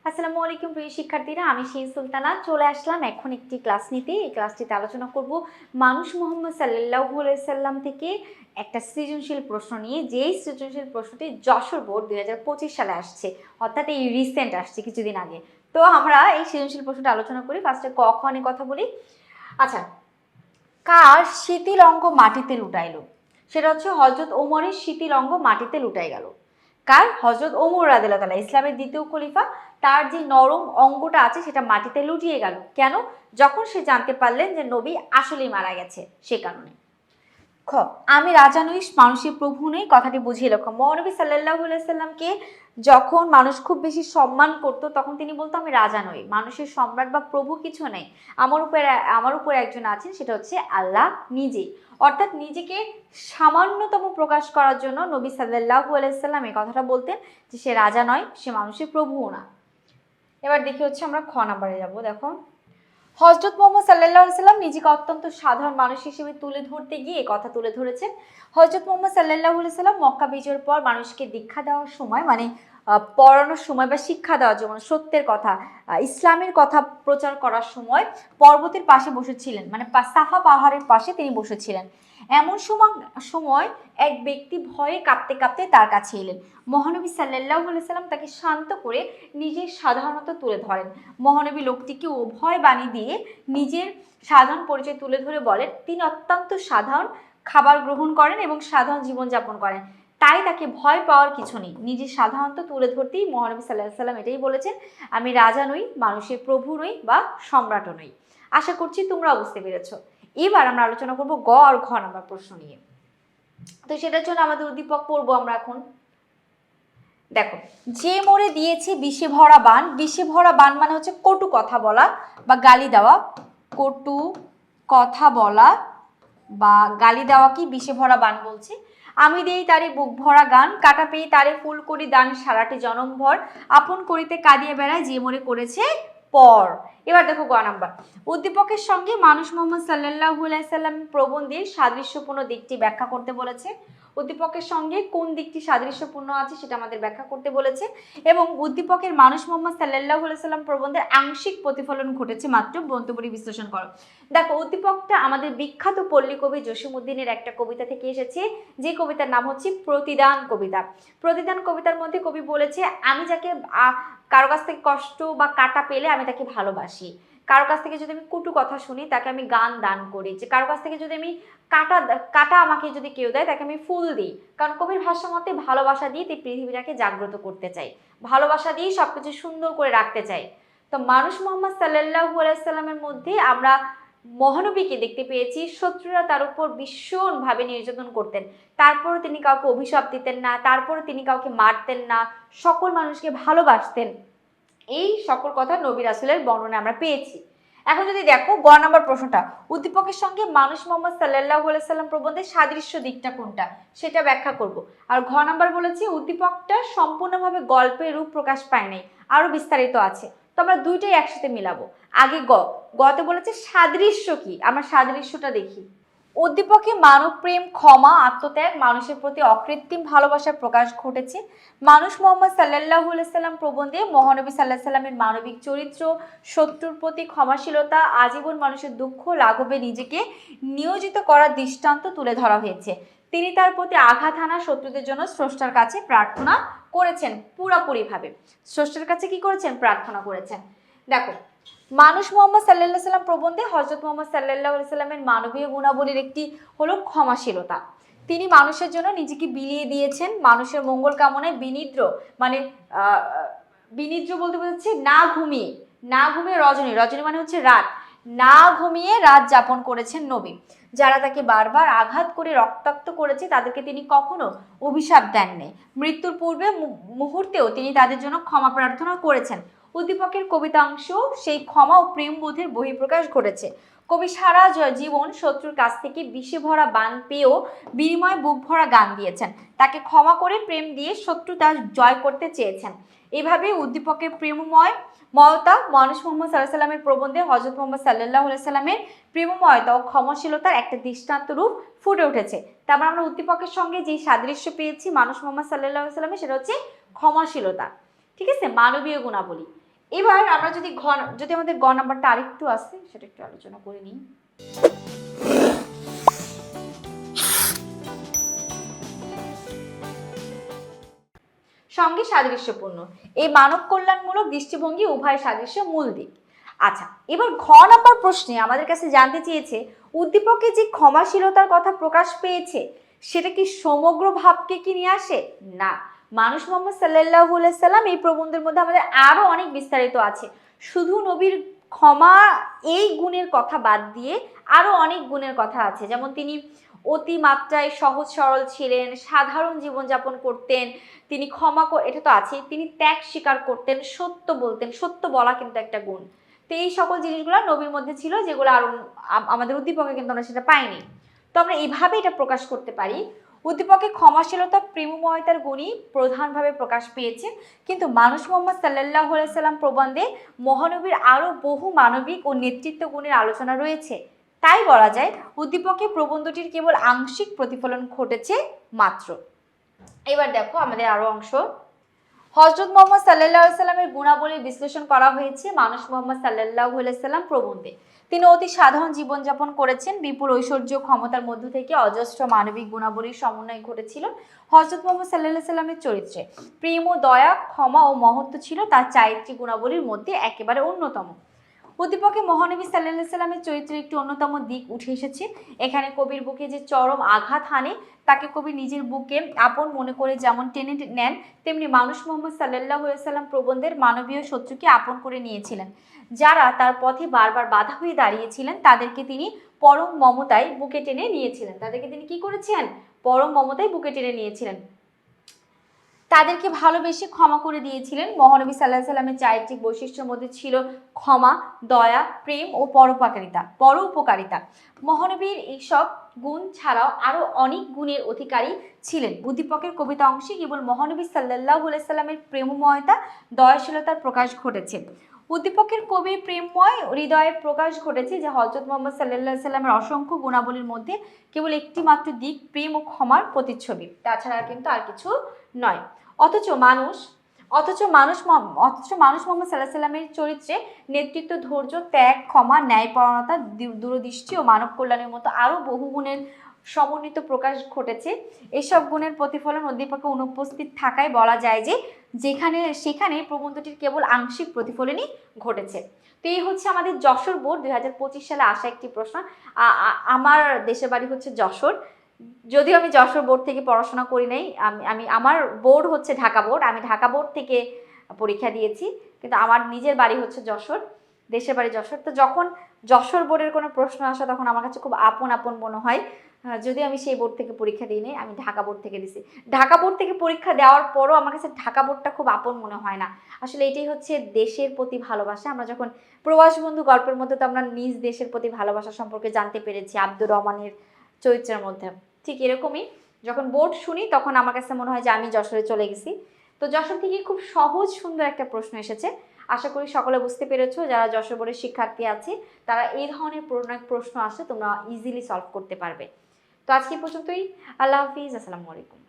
আসসালামু আলাইকুম প্রিয় শিক্ষার্থীরা, আমি শিন সুলতানা চলে আসলাম এখন একটি ক্লাস নিতে। এই ক্লাসটিতে আলোচনা করব মানুষ মুহাম্মদ সাল্লাল্লাহু আলাইহি সাল্লাম থেকে একটা সৃজনশীল প্রশ্ন নিয়ে, যেই সৃজনশীল প্রশ্নটি যশোর বোর্ড 2025 সালে আসছে, অর্থাৎ এই রিসেন্ট আসছে কিছুদিন আগে। তো আমরা এই সৃজনশীল প্রশ্নটা আলোচনা করি। ফার্স্টে ক খ নিয়ে কথা বলি। আচ্ছা, কার শিথিল অঙ্গ মাটিতে লুটাইল? সেটা হচ্ছে হযরত ওমরের শিথিল অঙ্গ মাটিতে লুটাই গেল। কার? হযরত ওমর রাদিয়াল্লাহু তাআলা, ইসলামের দ্বিতীয় খলিফা। তার যে নরম অঙ্গটা আছে সেটা মাটিতে লুটিয়ে গেল। কেন? যখন সে জানতে পারলেন যে নবী আসলেই মারা গেছে, সে কারণে। খ, আমি রাজা নই, মানুষের প্রভু নই, কথাটি বুঝিয়ে লক্ষ্য। মহানবী সাল্লাল্লাহু আলাইহি সাল্লামকে যখন মানুষ খুব বেশি সম্মান করত, তখন তিনি বলতো আমি রাজা নই, মানুষের সম্রাট বা প্রভু কিছু নেই, আমার উপর একজন আছেন, সেটা হচ্ছে আল্লাহ নিজেই। অর্থাৎ নিজেকে সামান্যতম প্রকাশ করার জন্য নবী সাল্লাল্লাহু আলাইহি সাল্লাম এই কথাটা বলতেন যে সে রাজা নয়, সে মানুষের প্রভুও না। এবার দেখি হচ্ছে আমরা খ নাম্বারে যাব। দেখো, হযরত মুহাম্মদ সাল্লাল্লাহু আলাইহি সাল্লাম নিজেকে অত্যন্ত সাধারণ মানুষ হিসেবে তুলে ধরতে গিয়ে কথা তুলে ধরেছেন। হযরত মুহাম্মদ সাল্লাল্লাহু আলাইহি সাল্লাম মক্কা বিজয়ের পর মানুষকে দীক্ষা দেওয়ার সময়, মানে পড়ানোর সময় বা শিক্ষা দেওয়ার জন্য, সত্যের কথা, ইসলামের কথা প্রচার করার সময় পর্বতের পাশে বসেছিলেন, মানে সাফা পাহাড়ের পাশে তিনি বসেছিলেন। এমন সময় এক ব্যক্তি ভয়ে কাঁপতে কাঁপতে তার কাছে এলেন। মহানবী সাল্লাল্লাহু আলাইহি সাল্লাম তাকে শান্ত করে নিজের সাধারণতা তুলে ধরেন। মহানবী লোকটিকে অভয় বাণী দিয়ে নিজের সাধারণ পরিচয় তুলে ধরে বলেন তিনি অত্যন্ত সাধারণ খাবার গ্রহণ করেন এবং সাধারণ জীবনযাপন করেন, তাই তাকে ভয় পাওয়ার কিছু নেই। নিজের সাধারণত তুলে ধরতেই মহানবী সাল্লাল্লাহু আলাইহি সাল্লাম এটাই বলেছেন, আমি রাজা নই, মানুষের প্রভু নই বা সম্রাটও নই। আশা করছি তোমরা বুঝতে পেরেছ। এবার আমরা আলোচনা করব গ আর ঘ নাম্বার প্রশ্ন নিয়ে। তো সেটার জন্য আমাদের উদ্দীপক পড়বো আমরা এখন। দেখো, যে মোড়ে দিয়েছে বিষে ভরা বান, বিষে ভরা বান মানে হচ্ছে কটু কথা বলা বা গালি দেওয়া। কটু কথা বলা বা গালি দেওয়া কি বিষে ভরা বান বলছে। আমি দেই তারে বুক ভরা গান, কাটা পেয়ে তারে ফুল করি দান, সারাটি জনমভর আপন করিতে কাঁদিয়ে বেড়ায় যে মোরে করেছে পর। এবার দেখো গ নাম্বার, উদ্দীপকের সঙ্গে মানুষ মুহাম্মদ সাল্লাল্লাহু আলাইহি সাল্লাম প্রবন্ধের সাদৃশ্যপূর্ণ দিকটি ব্যাখ্যা করতে বলেছে। উদ্দীপকের সঙ্গে কোন দিকটি সাদৃশ্যপূর্ণ আছে সেটা আমাদের ব্যাখ্যা করতে বলেছে, এবং উদ্দীপকের মানুষ মুহাম্মদ সাল্লাল্লাহু আলাইহি সাল্লাম প্রবন্ধের আংশিক প্রতিফলন ঘটেছে মাত্র মন্তব্যটি বিশ্লেষণ করো। দেখো, উদ্দীপকটা আমাদের বিখ্যাত পল্লী কবি জসীমউদ্দিনের একটা কবিতা থেকে এসেছে, যে কবিতার নাম হচ্ছে প্রতিদান কবিতা। প্রতিদান কবিতার মধ্যে কবি বলেছে, আমি যাকে কারো কাছ থেকে কষ্ট বা কাটা পেলে আমি তাকে ভালোবাসি, কারো কাছ থেকে যদি আমি কটু কথা শুনি তাকে আমি গান দান করি, যে কারো কাছ থেকে যদি আমি কাটা আমাকে যদি কেউ দেয় তাকে আমি ফুল দিই। কারণ কবির ভাষ্য মতে ভালোবাসা দিয়ে এই পৃথিবীটাকে জাগ্রত করতে চাই, ভালোবাসা দিয়েই সবকিছু সুন্দর করে রাখতে চাই। তো মানুষ মুহাম্মদ সাল্লাল্লাহু আলাইহি সাল্লামের মধ্যে আমরা মহানবীকে দেখতে পেয়েছি, শত্রুরা তার উপর ভীষণভাবে নির্যাতন করতেন, তারপরও তিনি কাউকে অভিশাপ দিতেন না, তারপরও তিনি কাউকে মারতেন না, সকল মানুষকে ভালোবাসতেন। এই সকল কথা নবী রাসূলের বর্ণনা আমরা পেয়েছি। এখন যদি দেখো গ নাম্বার প্রশ্নটা, উদ্দীপকের সঙ্গে মানুষ মুহাম্মদ সাল্লাল্লাহু আলাইহি সাল্লাম প্রবন্ধের সাদৃশ্য দিকটা কোনটা সেটা ব্যাখ্যা করব। আর ঘ নাম্বার বলেছি উদ্দীপকটা সম্পূর্ণভাবে গল্পের রূপ প্রকাশ পায় নাই, আরো বিস্তারিত আছে। তো আমরা দুইটাই একসাথে মিলাবো। আগে গতে বলেছে সাদৃশ্য কি, আমরা সাদৃশ্যটা দেখি। উদ্দীপকে মানব প্রেম, ক্ষমা, আত্মত্যাগ, মানুষের প্রতি অকৃত্রিম ভালোবাসার প্রকাশ ঘটেছে। মানুষ মুহাম্মদ সাল্লাল্লাহু আলাইহি সাল্লাম প্রবন্ধে মহানবী সাল্লাল্লাহু আলাইহি সাল্লামের মানবিক চরিত্র, শত্রুর প্রতি ক্ষমাশীলতা, আজীবন মানুষের দুঃখ লাঘবে নিজেকে নিয়োজিত করার দৃষ্টান্ত তুলে ধরা হয়েছে। তিনি তার প্রতি আঘাত হানা শত্রুদের জন্য স্রষ্টার কাছে প্রার্থনা করেছেন, পুরাপুরিভাবে স্রষ্টার কাছে কি করেছেন? প্রার্থনা করেছেন। দেখো, মানুষ মুহাম্মদ সাল্লাল্লাহু আলাইহি সাল্লাম প্রবন্ধে হযরত মুহাম্মদ সাল্লাল্লাহু আলাইহি সাল্লামের মানবীয় গুণাবলীর একটি হলো ক্ষমাশীলতা। তিনি মানুষের জন্য নিজেকে বিলিয়ে দিয়েছেন, মানুষের মঙ্গল কামনায় বিনিদ্র, মানে বিনিদ্র বলতে বোঝাচ্ছে না ঘুমিয়ে, না ঘুমিয়ে রজনী, রজনী মানে হচ্ছে রাত, না ঘুমিয়ে রাত যাপন করেছেন নবী। যারা তাকে বারবার আঘাত করে রক্তাক্ত করেছে তাদেরকে তিনি কখনো অভিশাপ দেননি। মৃত্যুর পূর্বে মুহূর্তেও তিনি তাদের জন্য ক্ষমা প্রার্থনা করেছেন। উদ্দীপকের কবিতাংশ সেই ক্ষমা ও প্রেমবোধের বহিঃপ্রকাশ ঘটেছে। কবি সারা জীবন শত্রুর কাছ থেকে বিষে ভরা বান পেয়েও বিনিময়ে বুক ভরা গান দিয়েছেন, তাকে ক্ষমা করে প্রেম দিয়ে শত্রু তার জয় করতে চেয়েছেন। এভাবে উদ্দীপকের প্রেমময় ময়তা মানুষ মুহাম্মদ সাল্লাল্লাহু আলাইহি সাল্লামের প্রবন্ধে হযরত মুহাম্মদ সাল্লাল্লাহু আলাইহি সাল্লামের প্রেমময়তা ও ক্ষমাশীলতার একটা দৃষ্টান্ত রূপ ফুটে উঠেছে। তারপর আমরা উদ্দীপকের সঙ্গে যে সাদৃশ্য পেয়েছি মানুষ মুহাম্মদ সাল্লাল্লাহু আলাইহি সাল্লামের, সেটা হচ্ছে ক্ষমাশীলতা। ঠিক আছে, মানবীয় গুণাবলী। এবার আমরা যদি আমাদের গ নাম্বারটা আরেকটু আসে সেটা একটু আলোচনা করে নিই। সঙ্গে সাদৃশ্যপূর্ণ, এই মানব কল্যাণমূলক দৃষ্টিভঙ্গি উভয় সাদৃশ্য মূল দিক। আচ্ছা, এবার ঘ নাম্বার প্রশ্নে আমাদের কাছে জানতে চেয়েছে উদ্দীপকে যে ক্ষমাশীলতার কথা প্রকাশ পেয়েছে সেটা কি সমগ্র ভাবকে কি নিয়ে আসে? না, মানুষ মোহাম্মদ সাল্লাল্লাহু আলাইহি সাল্লাম এই প্রবন্ধের মধ্যে আমাদের আরো অনেক বিস্তারিত আছে। শুধু নবীর ক্ষমা এই গুণের কথা বাদ দিয়ে আরো অনেক গুণের কথা আছে, যেমন তিনি অতিমাত্রায় সহজ সরল ছিলেন, সাধারণ জীবনযাপন করতেন, তিনি এটা তো আছে, তিনি ত্যাগ স্বীকার করতেন, সত্য বলতেন, সত্য বলা কিন্তু একটা গুণ। তো এই সকল জিনিসগুলো নবীর মধ্যে ছিল, যেগুলো আরো আমাদের উদ্দীপকে কিন্তু আমরা সেটা পাইনি। তো আমরা এইভাবে এটা প্রকাশ করতে পারি, উদ্দীপকে ক্ষমাশীলতা প্রেমময়তার গুণই প্রধানভাবে প্রকাশ পেয়েছে, কিন্তু মানুষ মোহাম্মদ সাল্লাল্লাহু আলাইহি সাল্লাম প্রবন্ধে মহানবীর আরো বহু মানবিক ও নেতৃত্ব গুণের আলোচনা রয়েছে। তাই বলা যায় উদ্দীপকে প্রবন্ধটির কেবল আংশিক প্রতিফলন ঘটেছে মাত্র। এবার দেখো আমাদের আরো অংশ, হযরত মুহাম্মদ সাল্লাল্লাহু আলাইহি সাল্লামের গুণাবলী বিশ্লেষণ করা হয়েছে মানুষ মোহাম্মদ সাল্লাল্লাহু আলাইহি সাল্লাম প্রবন্ধে। তিনি অতি সাধারণ জীবনযাপন করেছেন, বিপুল ঐশ্বর্য ক্ষমতার মধ্য থেকে অজস্র মানবিক গুণাবলীর সমন্বয় ঘটেছিল। হযরত মুহাম্মদ সাল্লাল্লাহু আলাইহি সাল্লামের চরিত্রে প্রেম ও দয়া, ক্ষমা ও মহত্ব ছিল তার চারিত্রিক গুণাবলীর মধ্যে একেবারে অন্যতম। উদ্দীপকে মহানবী সাল্লাল্লাহু আলাইহি সাল্লামের চরিত্রের একটি অন্যতম দিক উঠে এসেছে। এখানে কবির বুকে যে চরম আঘাত হানে তাকে কবি নিজের বুকে আপন মনে করে যেমন টেনে নেন, তেমনি মানুষ মোহাম্মদ সাল্লাল্লাহু আলাইহি সাল্লাম প্রবন্ধের মানবীয় শত্রুকে আপন করে নিয়েছিলেন। যারা তার পথে বারবার বাধা হয়ে দাঁড়িয়েছিলেন তাদেরকে তিনি পরম মমতায় বুকে টেনে নিয়েছিলেন। তাদেরকে তিনি কি করেছেন? পরম মমতায় বুকে টেনে নিয়েছিলেন, তাদেরকে ভালোবেসে ক্ষমা করে দিয়েছিলেন। মহানবী সাল্লাল্লাহু আলাইহি সাল্লামের চারিত্রিক বৈশিষ্ট্যের মধ্যে ছিল ক্ষমা, দয়া, প্রেম ও পরোপকারিতা। মহানবীর এইসব গুণ ছাড়াও আরো অনেক গুণের অধিকারী ছিলেন। উদ্দীপকের কবিতা অংশে কেবল মহানবী সাল্লাল্লাহু আলাইহি সাল্লামের প্রেমময়তা, দয়াশীলতার প্রকাশ ঘটেছে। উদ্দীপকের কবির প্রেমময় হৃদয়ের প্রকাশ ঘটেছে, যে হযরত মুহাম্মদ সাল্লাল্লাহু আলাইহি সাল্লামের অসংখ্য গুণাবলীর মধ্যে কেবল একটি মাত্র দিক প্রেম ও ক্ষমার প্রতিচ্ছবি, তাছাড়া কিন্তু আর কিছু নয়। অথচ মানুষ মোহাম্মদ সাল্লাল্লাহু আলাইহি সাল্লামের চরিত্রে নেতৃত্ব, ধৈর্য, ত্যাগ, ক্ষমা, ন্যায়পরায়ণতা, দূরদৃষ্টি ও মানব কল্যাণের মতো আরো বহু গুণের সমন্বিত প্রকাশ ঘটেছে। এসব গুণের প্রতিফলন উদ্দীপকে অনুপস্থিত থাকায় বলা যায় যে সেখানে প্রবন্ধটির কেবল আংশিক প্রতিফলনই ঘটেছে। তো এই হচ্ছে আমাদের যশোর বোর্ড 2025 সালে আসা একটি প্রশ্ন। আমার দেশের বাড়ি হচ্ছে যশোর, যদিও আমি যশোর বোর্ড থেকে পড়াশোনা করি নাই, আমি আমার বোর্ড হচ্ছে ঢাকা বোর্ড, আমি ঢাকা বোর্ড থেকে পরীক্ষা দিয়েছি, কিন্তু আমার নিজের বাড়ি হচ্ছে যশোর, দেশের বাড়ি যশোর। তো যখন যশোর বোর্ডের কোনো প্রশ্ন আসে তখন আমার কাছে খুব আপন আপন মনে হয়, যদি আমি সেই বোর্ড থেকে পরীক্ষা দিই নাই, আমি ঢাকা বোর্ড থেকে দিছি। ঢাকা বোর্ড থেকে পরীক্ষা দেওয়ার পরও আমার কাছে ঢাকা বোর্ডটা খুব আপন মনে হয় না। আসলে এটাই হচ্ছে দেশের প্রতি ভালোবাসা। আমরা যখন প্রবাস বন্ধু গল্পের মধ্যে তো আমরা নিজ দেশের প্রতি ভালোবাসা সম্পর্কে জানতে পেরেছি আব্দুর রহমানের চরিত্রের মধ্যে, ঠিক এরকমই যখন বোর্ড শুনি তখন আমার কাছে মনে হয় যে আমি যশোরে চলে গেছি। তো যশোর থেকে খুব সহজ সুন্দর একটা প্রশ্ন এসেছে, আশা করি সকলে বুঝতে পেরেছো। যারা যশোর বোর্ডের শিক্ষার্থী আছে তারা এই ধরনের প্রশ্ন আসে তোমরা ইজিলি সলভ করতে পারবে। তো আজকে পর্যন্তই, আল্লাহ হাফিজ, আসসালামু আলাইকুম।